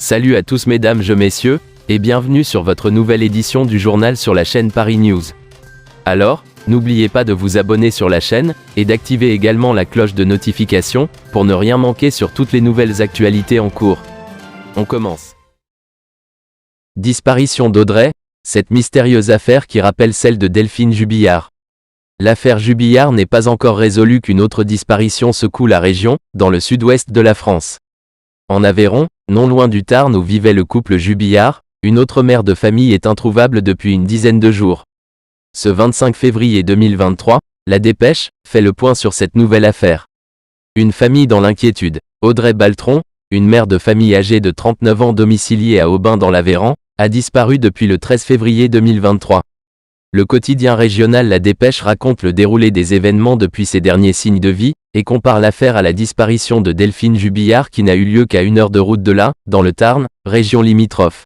Salut à tous mesdames et messieurs, et bienvenue sur votre nouvelle édition du journal sur la chaîne Paris News. Alors, n'oubliez pas de vous abonner sur la chaîne, et d'activer également la cloche de notification, pour ne rien manquer sur toutes les nouvelles actualités en cours. On commence. Disparition d'Audrey, cette mystérieuse affaire qui rappelle celle de Delphine Jubillard. L'affaire Jubillard n'est pas encore résolue qu'une autre disparition secoue la région, dans le sud-ouest de la France. En Aveyron, non loin du Tarn où vivait le couple Jubillard, une autre mère de famille est introuvable depuis une dizaine de jours. Ce 25 février 2023, la Dépêche fait le point sur cette nouvelle affaire. Une famille dans l'inquiétude. Audrey Baltron, une mère de famille âgée de 39 ans domiciliée à Aubin dans l'Aveyron, a disparu depuis le 13 février 2023. Le quotidien régional La Dépêche raconte le déroulé des événements depuis ses derniers signes de vie, et compare l'affaire à la disparition de Delphine Jubillard qui n'a eu lieu qu'à 1 heure de route de là, dans le Tarn, région limitrophe.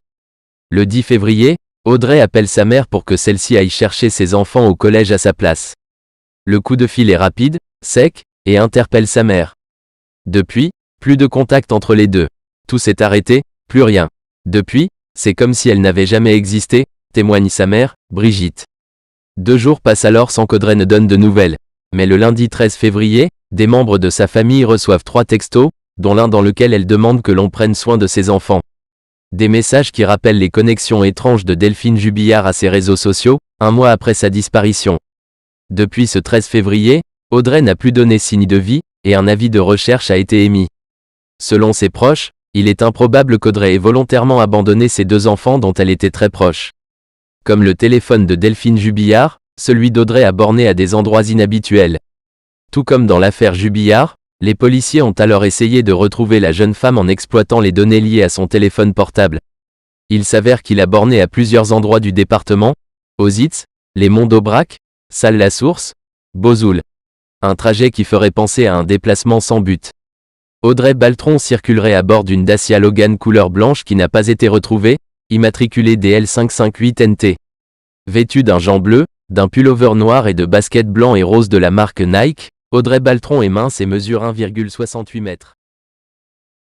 Le 10 février, Audrey appelle sa mère pour que celle-ci aille chercher ses enfants au collège à sa place. Le coup de fil est rapide, sec, et interpelle sa mère. Depuis, plus de contact entre les deux. Tout s'est arrêté, plus rien. Depuis, c'est comme si elle n'avait jamais existé, témoigne sa mère, Brigitte. 2 jours passent alors sans qu'Audrey ne donne de nouvelles. Mais le lundi 13 février, des membres de sa famille reçoivent 3 textos, dont l'un dans lequel elle demande que l'on prenne soin de ses enfants. Des messages qui rappellent les connexions étranges de Delphine Jubillard à ses réseaux sociaux, un mois après sa disparition. Depuis ce 13 février, Audrey n'a plus donné signe de vie, et un avis de recherche a été émis. Selon ses proches, il est improbable qu'Audrey ait volontairement abandonné ses 2 enfants dont elle était très proche. Comme le téléphone de Delphine Jubillard, celui d'Audrey a borné à des endroits inhabituels. Tout comme dans l'affaire Jubillard, les policiers ont alors essayé de retrouver la jeune femme en exploitant les données liées à son téléphone portable. Il s'avère qu'il a borné à plusieurs endroits du département, Auxitz, les Monts d'Aubrac, Salles-la-Source, Bozoul. Un trajet qui ferait penser à un déplacement sans but. Audrey Baltron circulerait à bord d'une Dacia Logan couleur blanche qui n'a pas été retrouvée, immatriculée DL558NT. Vêtue d'un jean bleu, d'un pullover noir et de baskets blancs et roses de la marque Nike, Audrey Baltron est mince et mesure 1,68 m.